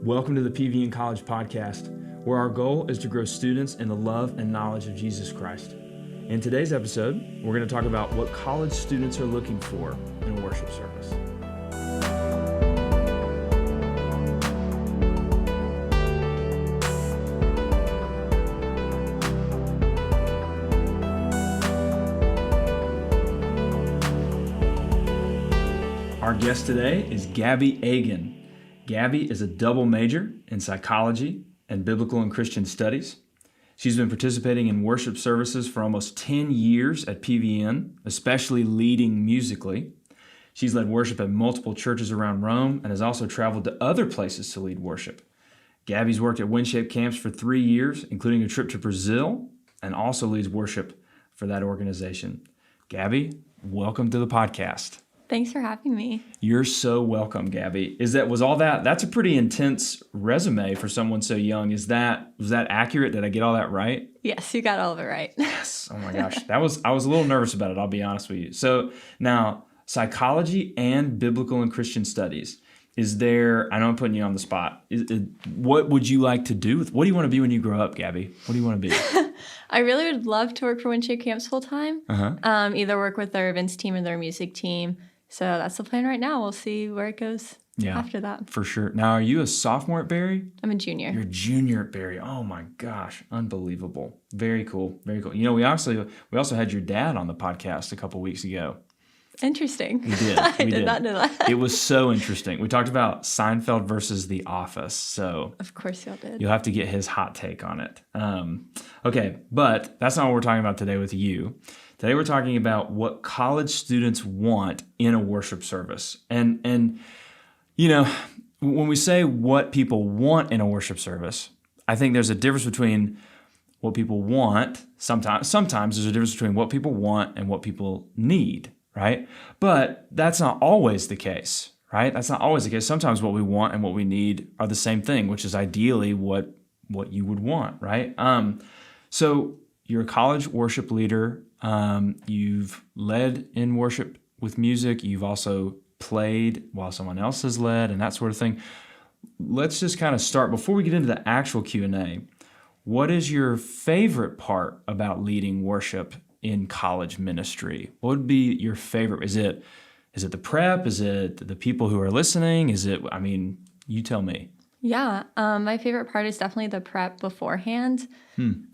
Welcome to the PVN College Podcast, where our goal is to grow students in the love and knowledge of Jesus Christ. In today's episode, we're going to talk about what college students are looking for in a worship service. Our guest today is Gabby Agan. Gabby is a double major in psychology and biblical and Christian studies. She's been participating in worship services for almost 10 years at PVN, especially leading musically. She's led worship at multiple churches around Rome and has also traveled to other places to lead worship. Gabby's worked at Worship camps for 3 years, including a trip to Brazil, and also leads worship for that organization. Gabby, welcome to the podcast. Thanks for having me. You're so welcome, Gabby. That's a pretty intense resume for someone so young. Was that accurate? Did I get all that right? Yes, you got all of it right. Yes. Oh my gosh. I was a little nervous about it, I'll be honest with you. So now, psychology and biblical and Christian studies. I know I'm putting you on the spot. What would you like to do? What do you want to be when you grow up, Gabby? What do you want to be? I really would love to work for Worship camps full time. Either work with their events team or their music team. So that's the plan right now. We'll see where it goes after that. For sure. Now, are you a sophomore at Berry? I'm a junior. You're a junior at Berry. Oh my gosh. Unbelievable. Very cool. Very cool. You know, we also had your dad on the podcast a couple weeks ago. Interesting. We did. I did not know that. It was so interesting. We talked about Seinfeld versus The Office. So of course y'all did. You'll have to get his hot take on it. Okay, but that's not what we're talking about today with you. Today we're talking about what college students want in a worship service. And you know, when we say what people want in a worship service, I think there's a difference between what people want. Sometimes there's a difference between what people want and what people need, right? But that's not always the case, right? That's not always the case. Sometimes what we want and what we need are the same thing, which is ideally what you would want, right? So you're a college worship leader. You've led in worship with music. You've also played while someone else has led and that sort of thing. Let's just kind of start, before we get into the actual Q&A, what is your favorite part about leading worship in college ministry? What would be your favorite? Is it the prep? Is it the people who are listening? You tell me. Yeah, my favorite part is definitely the prep beforehand.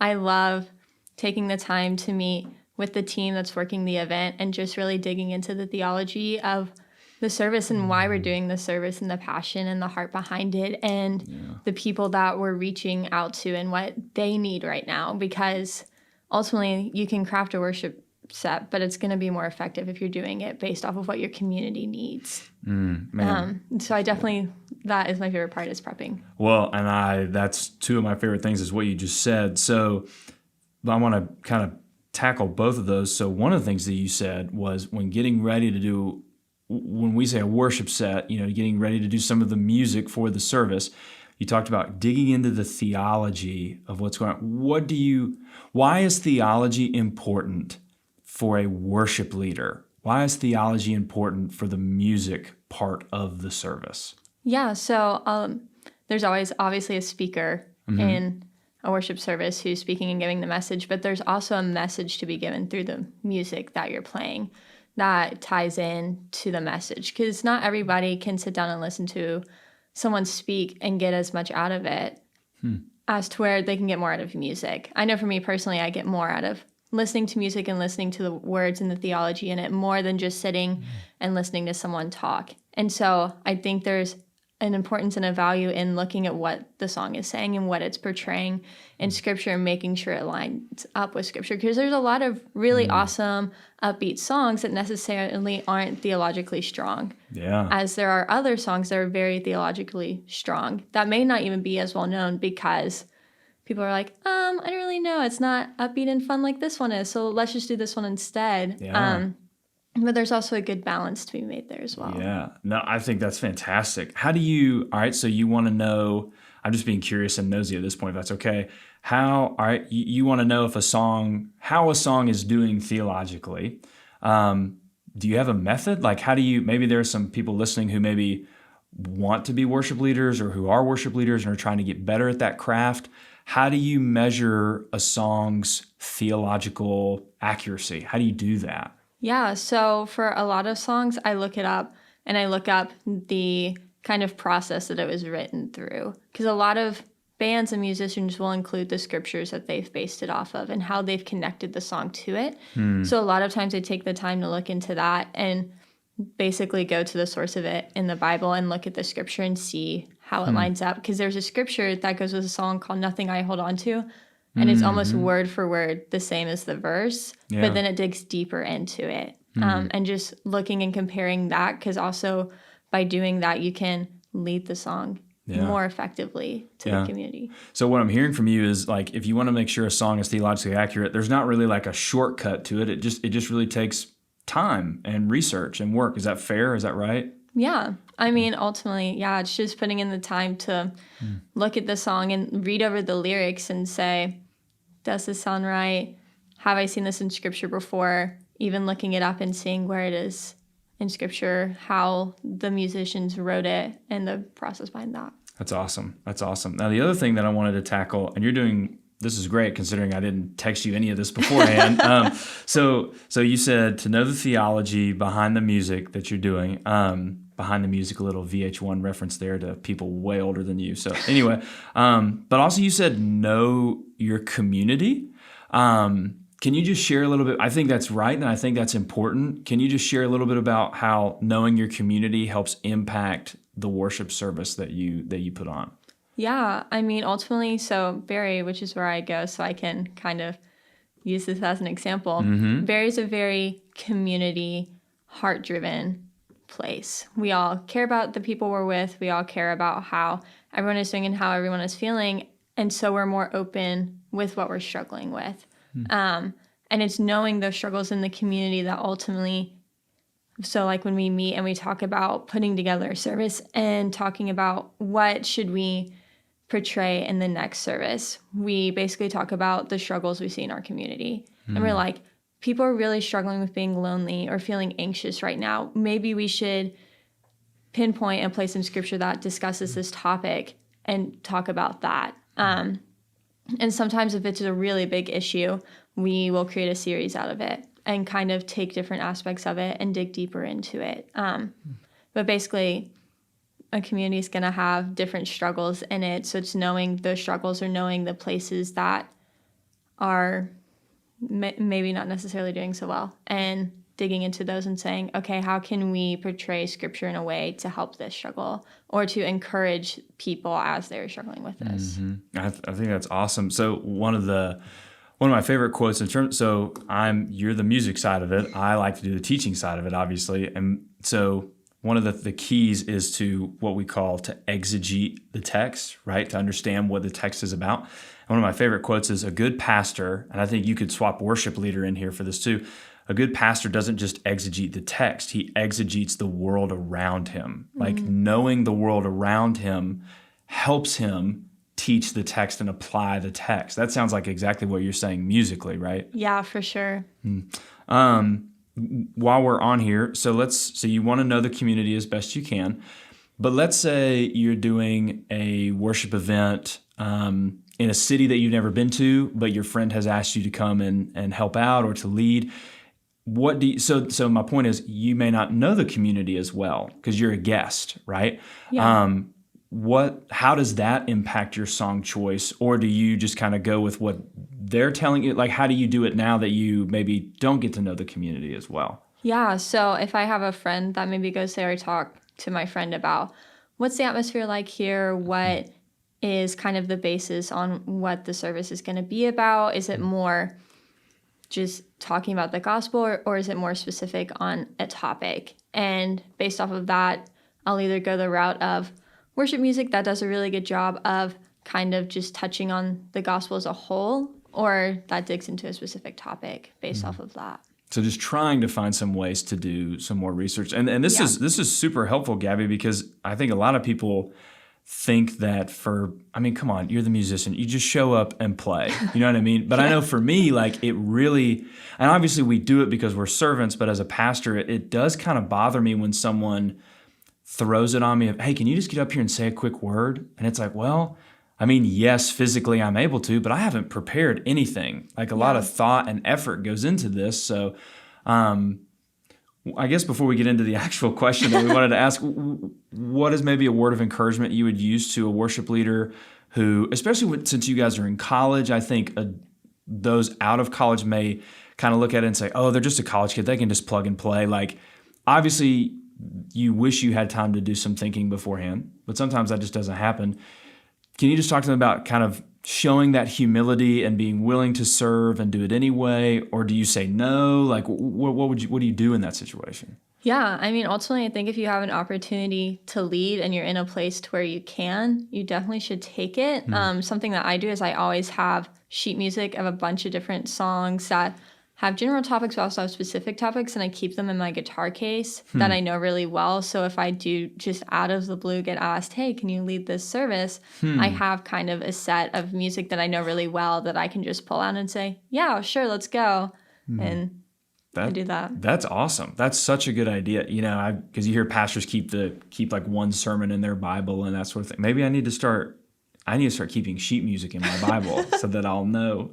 I love taking the time to meet with the team that's working the event and just really digging into the theology of the service and why we're doing the service and the passion and the heart behind it and the people that we're reaching out to and what they need right now. Because ultimately you can craft a worship set, but it's going to be more effective if you're doing it based off of what your community needs. So I definitely, that is my favorite part, is prepping. Well, and that's two of my favorite things is what you just said. So I want to kind of tackle both of those. So one of the things that you said was when we say a worship set, getting ready to do some of the music for the service, you talked about digging into the theology of what's going on. Why is theology important for a worship leader? Why is theology important for the music part of the service? Yeah, so there's always obviously a speaker in a worship service who's speaking and giving the message, but there's also a message to be given through the music that you're playing that ties in to the message, because not everybody can sit down and listen to someone speak and get as much out of it as to where they can get more out of music. I know for me personally, I get more out of listening to music and listening to the words and the theology in it more than just sitting and listening to someone talk. And so I think there's an importance and a value in looking at what the song is saying and what it's portraying in Scripture and making sure it lines up with Scripture. Because there's a lot of really awesome, upbeat songs that necessarily aren't theologically strong. Yeah. As there are other songs that are very theologically strong that may not even be as well known because people are like, I don't really know. It's not upbeat and fun like this one is, so let's just do this one instead. Yeah. But there's also a good balance to be made there as well. Yeah. No, I think that's fantastic. All right, so you want to know, I'm just being curious and nosy at this point, if that's okay. You want to know how a song is doing theologically. Do you have a method? Like maybe there are some people listening who maybe want to be worship leaders or who are worship leaders and are trying to get better at that craft, how do you measure a song's theological accuracy? How do you do that? Yeah, so for a lot of songs, I look it up and I look up the kind of process that it was written through. Because a lot of bands and musicians will include the scriptures that they've based it off of and how they've connected the song to it. So a lot of times I take the time to look into that and basically go to the source of it in the Bible and look at the scripture and see how it lines up. Because there's a scripture that goes with a song called Nothing I Hold On To, and it's almost word for word the same as the verse, but then it digs deeper into it. And just looking and comparing that, because also by doing that, you can lead the song more effectively to the community. So what I'm hearing from you is, like, if you want to make sure a song is theologically accurate, there's not really like a shortcut to it. It just really takes time and research and work. Is that fair? Is that right? Yeah. I mean, ultimately, it's just putting in the time to look at the song and read over the lyrics and say, does this sound right? Have I seen this in scripture before? Even looking it up and seeing where it is in scripture, how the musicians wrote it, and the process behind that. That's awesome. That's awesome. Now, the other thing that I wanted to tackle, and you're doing, this is great considering I didn't text you any of this beforehand. So you said to know the theology behind the music that you're doing, behind the music, a little VH1 reference there to people way older than you. So anyway, but also you said know your community. Can you just share a little bit? I think that's right, and I think that's important. Can you just share a little bit about how knowing your community helps impact the worship service that you put on? Yeah, I mean, ultimately, so Barry, which is where I go, so I can kind of use this as an example. Barry's a very community, heart-driven place. We all care about the people we're with. We all care about how everyone is doing and how everyone is feeling. And so we're more open with what we're struggling with. And it's knowing those struggles in the community that ultimately, so like when we meet and we talk about putting together a service and talking about what should we portray in the next service, we basically talk about the struggles we see in our community. And we're like, people are really struggling with being lonely or feeling anxious right now. Maybe we should pinpoint a place in scripture that discusses this topic and talk about that. And sometimes if it's a really big issue, we will create a series out of it and kind of take different aspects of it and dig deeper into it. But basically, a community is going to have different struggles in it. So it's knowing those struggles or knowing the places that are maybe not necessarily doing so well and digging into those and saying, okay, how can we portray scripture in a way to help this struggle or to encourage people as they're struggling with this? I think that's awesome. So one of my favorite quotes in terms, so you're the music side of it. I like to do the teaching side of it, obviously. And so one of the keys is to what we call to exegete the text, right? To understand what the text is about. And one of my favorite quotes is, a good pastor, and I think you could swap worship leader in here for this too. A good pastor doesn't just exegete the text, he exegetes the world around him. Like knowing the world around him helps him teach the text and apply the text. That sounds like exactly what you're saying musically, right? Yeah, for sure. While we're on here, so you want to know the community as best you can, but let's say you're doing a worship event in a city that you've never been to, but your friend has asked you to come and help out or to lead. So my point is, you may not know the community as well because you're a guest, right? Yeah. How does that impact your song choice, or do you just kind of go with what they're telling you? Like, how do you do it now that you maybe don't get to know the community as well? Yeah, so if I have a friend that maybe goes there, I talk to my friend about what's the atmosphere like here, what is kind of the basis on what the service is going to be about. Is it more just talking about the gospel, or is it more specific on a topic? And based off of that, I'll either go the route of worship music that does a really good job of kind of just touching on the gospel as a whole, or that digs into a specific topic based off of that. So just trying to find some ways to do some more research. And this is super helpful, Gabby, because I think a lot of people think that come on, you're the musician. You just show up and play. You know what I mean? But I know for me, like, it really, and obviously we do it because we're servants, but as a pastor, it does kind of bother me when someone throws it on me of, hey, can you just get up here and say a quick word? And it's like, well, I mean, yes, physically I'm able to, but I haven't prepared anything. Like a lot of thought and effort goes into this. So I guess before we get into the actual question that we wanted to ask, what is maybe a word of encouragement you would use to a worship leader who, especially since you guys are in college, I think those out of college may kind of look at it and say, oh, they're just a college kid. They can just plug and play. Like, obviously, you wish you had time to do some thinking beforehand, but sometimes that just doesn't happen. Can you just talk to them about kind of showing that humility and being willing to serve and do it anyway? Or do you say no? Like, what do you do in that situation? Yeah, I mean, ultimately, I think if you have an opportunity to lead and you're in a place to where you can, you definitely should take it. Something that I do is I always have sheet music of a bunch of different songs that have general topics, but also have specific topics, and I keep them in my guitar case that I know really well. So if I do just out of the blue get asked, hey, can you lead this service? I have kind of a set of music that I know really well that I can just pull out and say, yeah, sure, let's go. And I do that. That's awesome. That's such a good idea. You know, because you hear pastors keep like one sermon in their Bible and that sort of thing. Maybe I need to start keeping sheet music in my Bible so that I'll know.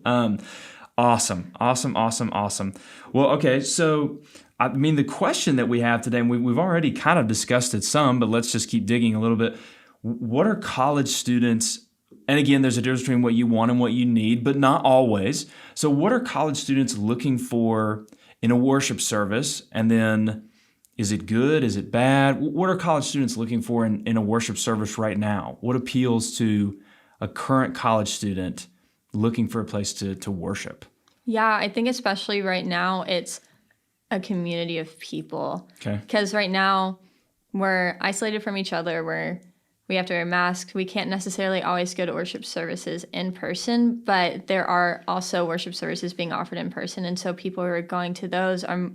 Awesome. Well, okay, so I mean, the question that we have today, and we've already kind of discussed it some, but let's just keep digging a little bit. What are college students, and again, there's a difference between what you want and what you need, but not always. So what are college students looking for in a worship service? And then is it good? Is it bad? What are college students looking for in a worship service right now? What appeals to a current college student looking for a place to worship? Yeah, I think especially right now, it's a community of people. Okay. Because right now, we're isolated from each other. We have to wear masks. We can't necessarily always go to worship services in person, but there are also worship services being offered in person. And so people who are going to those are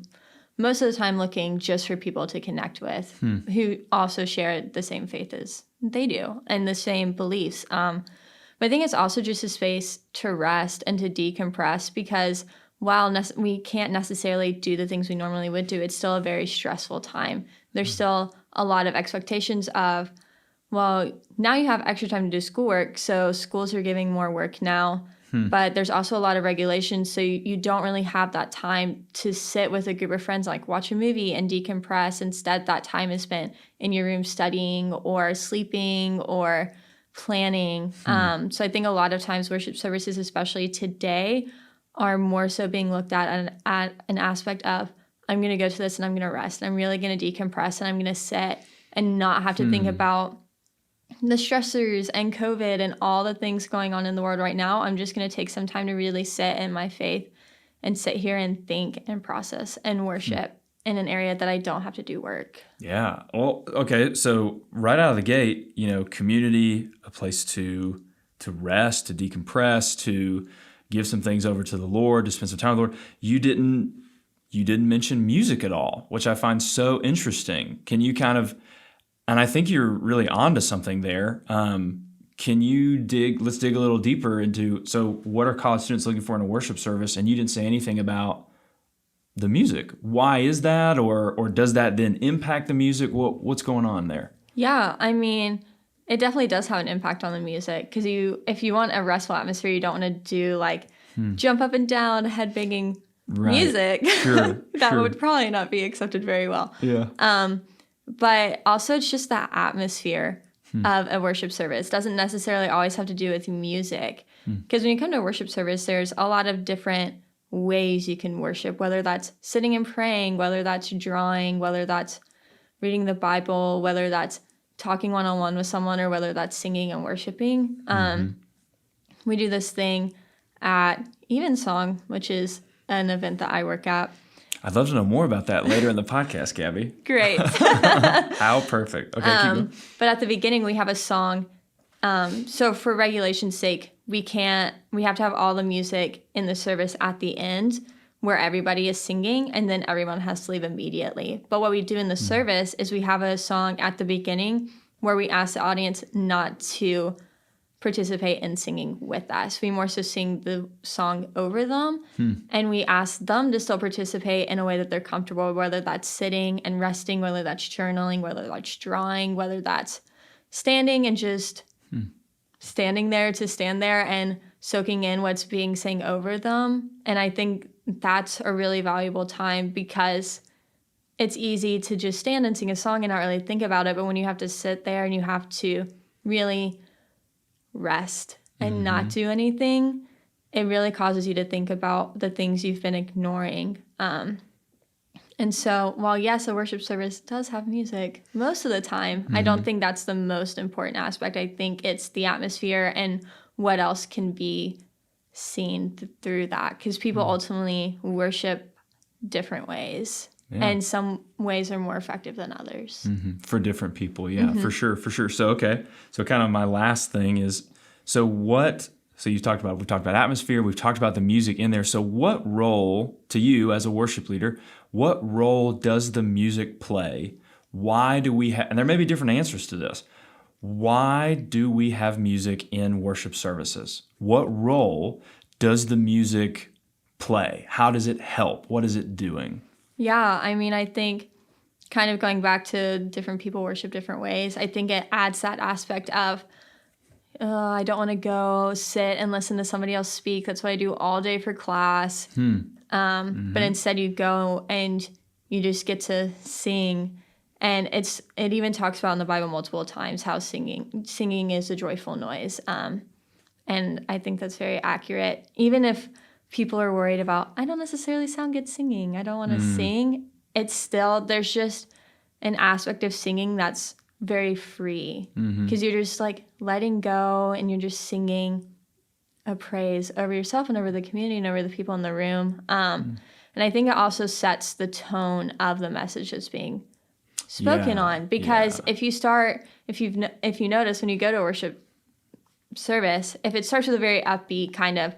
most of the time looking just for people to connect with who also share the same faith as they do and the same beliefs. But I think it's also just a space to rest and to decompress, because while we can't necessarily do the things we normally would do, it's still a very stressful time. There's still a lot of expectations of, well, now you have extra time to do schoolwork, so schools are giving more work now. But there's also a lot of regulations, so you don't really have that time to sit with a group of friends, like watch a movie and decompress. Instead, that time is spent in your room studying or sleeping or planning. So I think a lot of times worship services, especially today, are more so being looked at an aspect of, I'm going to go to this and I'm going to rest. And I'm really going to decompress and I'm going to sit and not have to think about the stressors and COVID and all the things going on in the world right now. I'm just going to take some time to really sit in my faith and sit here and think and process and worship in an area that I don't have to do work. Yeah. Well, okay. So right out of the gate, community, a place to rest, to decompress, to give some things over to the Lord, to spend some time with the Lord. You didn't mention music at all, which I find so interesting. Can you and I think you're really onto something there. Can you let's dig a little deeper into, so what are college students looking for in a worship service? And you didn't say anything about the music. Why is that? Or does that then impact the music? What's going on there? Yeah, I mean, it definitely does have an impact on the music, because if you want a restful atmosphere, you don't want to do like jump up and down, headbanging music. Sure. That would probably not be accepted very well. Yeah. But also it's just the atmosphere of a worship service. It doesn't necessarily always have to do with music. Because when you come to a worship service, there's a lot of different ways you can worship, whether that's sitting and praying, whether that's drawing, whether that's reading the Bible, whether that's talking one-on-one with someone, or whether that's singing and worshiping. We do this thing at Evensong, which is an event that I work at. I'd love to know more about that later in the podcast, Gabby. Great. How perfect. Okay, keep going. But at the beginning, we have a song. So for regulation's sake, we have to have all the music in the service at the end where everybody is singing, and then everyone has to leave immediately. But what we do in the service is we have a song at the beginning where we ask the audience not to participate in singing with us. We more so sing the song over them, and we ask them to still participate in a way that they're comfortable, whether that's sitting and resting, whether that's journaling, whether that's drawing, whether that's standing and just standing there to stand there and soaking in what's being sang over them. And I think that's a really valuable time, because it's easy to just stand and sing a song and not really think about it. But when you have to sit there and you have to really rest and not do anything, it really causes you to think about the things you've been ignoring. And so while, yes, a worship service does have music most of the time, I don't think that's the most important aspect. I think it's the atmosphere and what else can be seen through that, because people ultimately worship different ways. Yeah. And some ways are more effective than others. For different people, for sure. So, okay. So kind of my last thing is, we've talked about atmosphere, we've talked about the music in there. So what role, to you as a worship leader, what role does the music play? Why do we have, and there may be different answers to this, why do we have music in worship services? What role does the music play? How does it help? What is it doing? Yeah, I mean, I think kind of going back to different people worship different ways, I think it adds that aspect of, I don't want to go sit and listen to somebody else speak. That's what I do all day for class. But instead you go and you just get to sing. And it even talks about in the Bible multiple times how singing is a joyful noise. And I think that's very accurate. Even if people are worried about, I don't necessarily sound good singing, I don't want to sing, it's still, there's just an aspect of singing that's very free, because you're just like letting go and you're just singing a praise over yourself and over the community and over the people in the room. And I think it also sets the tone of the message that's being spoken on, because if you notice when you go to a worship service, if it starts with a very upbeat kind of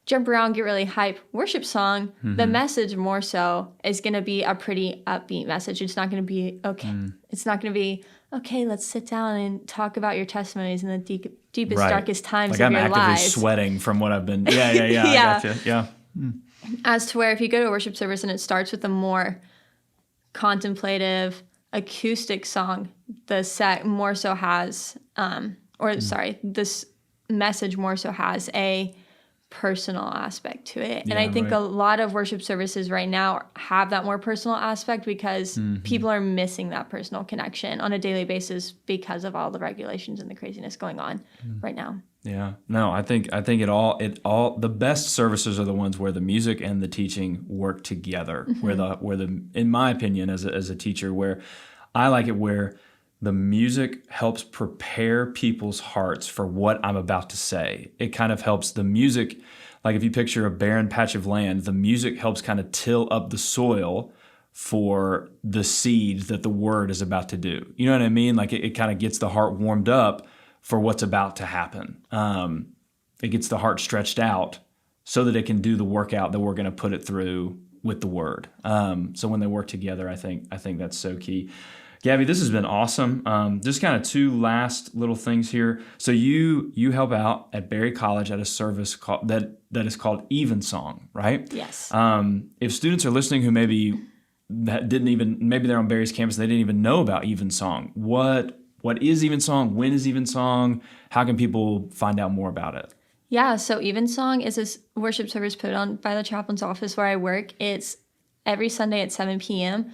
jump around, get really hype worship song, the message more so is going to be a pretty upbeat message. It's not going to be, okay. It's not going to be, okay, let's sit down and talk about your testimonies in the deepest, darkest times of your lives. I'm actively sweating from what I've been, I gotcha, yeah. As to where if you go to a worship service and it starts with a more contemplative, acoustic song, the set more so has, this message more so has a personal aspect to it. And I think a lot of worship services right now have that more personal aspect, because people are missing that personal connection on a daily basis because of all the regulations and the craziness going on right now. Yeah. No, I think it all the best services are the ones where the music and the teaching work together, where the in my opinion as a teacher, where I like it where the music helps prepare people's hearts for what I'm about to say. It kind of helps the music, like if you picture a barren patch of land, the music helps kind of till up the soil for the seed that the word is about to do. You know what I mean? Like it kind of gets the heart warmed up for what's about to happen. It gets the heart stretched out so that it can do the workout that we're going to put it through with the word. So when they work together, I think that's so key. Gabby, this has been awesome. Just kind of two last little things here. So you help out at Berry College at a service that is called Evensong, right? Yes. If students are listening who maybe they're on Berry's campus, they didn't even know about Evensong. What is Evensong? When is Evensong? How can people find out more about it? Yeah, so Evensong is a worship service put on by the chaplain's office where I work. It's every Sunday at 7 p.m.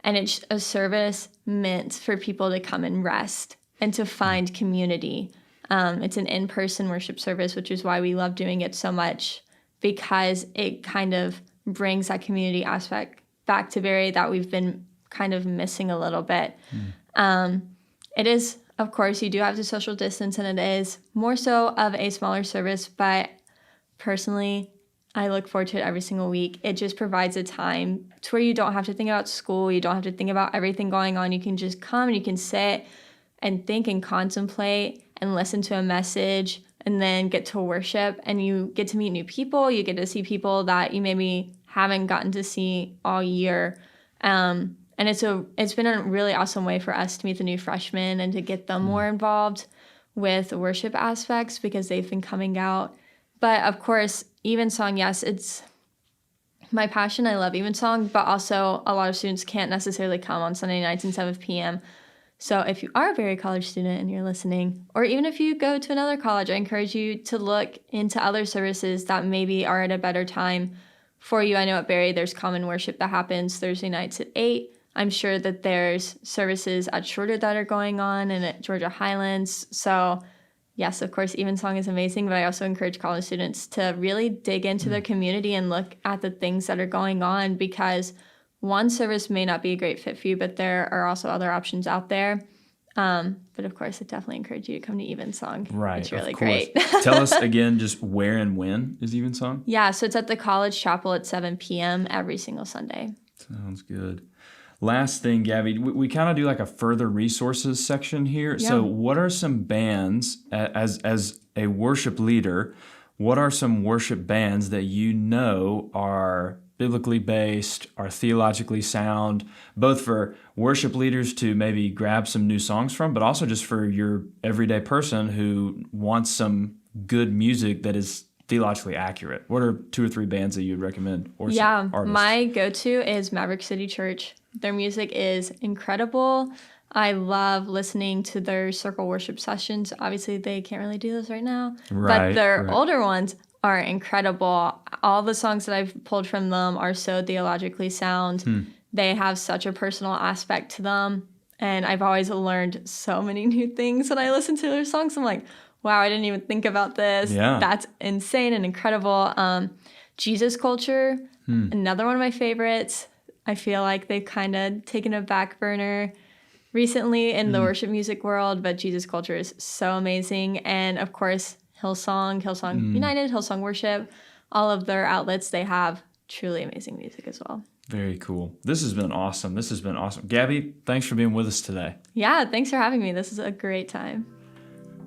And it's a service meant for people to come and rest and to find community. It's an in-person worship service, which is why we love doing it so much, because it kind of brings that community aspect back to Berry that we've been kind of missing a little bit. It is, of course, you do have to social distance, and it is more so of a smaller service, but personally, I look forward to it every single week. It just provides a time to where you don't have to think about school. You don't have to think about everything going on. You can just come and you can sit and think and contemplate and listen to a message and then get to worship. And you get to meet new people. You get to see people that you maybe haven't gotten to see all year. And it's been a really awesome way for us to meet the new freshmen and to get them more involved with worship aspects because they've been coming out. But of course, Evensong, yes, it's my passion. I love Evensong, but also a lot of students can't necessarily come on Sunday nights and 7 p.m. So if you are a Berry College student and you're listening, or even if you go to another college, I encourage you to look into other services that maybe are at a better time for you. I know at Berry there's common worship that happens Thursday nights at 8. I'm sure that there's services at Shorter that are going on and at Georgia Highlands. So yes, of course, Evensong is amazing, but I also encourage college students to really dig into their community and look at the things that are going on, because one service may not be a great fit for you, but there are also other options out there. But of course, I definitely encourage you to come to Evensong. Right. It's really of course. great. Tell us again just where and when is Evensong? Yeah, so it's at the College Chapel at 7 p.m. every single Sunday. Sounds good. Last thing, Gabby, we kind of do like a further resources section here. Yeah. So what are some bands, as a worship leader, what are some worship bands that you know are biblically based, are theologically sound, both for worship leaders to maybe grab some new songs from, but also just for your everyday person who wants some good music that is theologically accurate? What are 2 or 3 bands that you'd recommend? Or some artists? My go-to is Maverick City Church. Their music is incredible. I love listening to their circle worship sessions. Obviously, they can't really do those right now, but their older ones are incredible. All the songs that I've pulled from them are so theologically sound. They have such a personal aspect to them, and I've always learned so many new things when I listen to their songs. I'm like, wow, I didn't even think about this. Yeah. That's insane and incredible. Jesus Culture, another one of my favorites. I feel like they've kind of taken a back burner recently in the worship music world, but Jesus Culture is so amazing. And of course, Hillsong United, Hillsong Worship, all of their outlets, they have truly amazing music as well. Very cool. This has been awesome. Gabby, thanks for being with us today. Yeah, thanks for having me. This is a great time.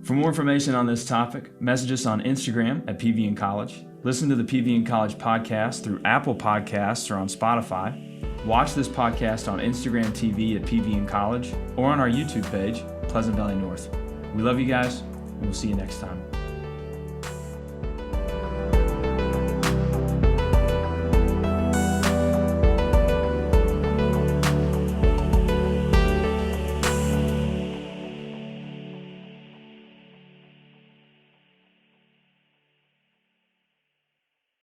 For more information on this topic, message us on Instagram at PVN College. Listen to the PVN College podcast through Apple Podcasts or on Spotify. Watch this podcast on Instagram TV at PVN College or on our YouTube page, Pleasant Valley North. We love you guys, and we'll see you next time.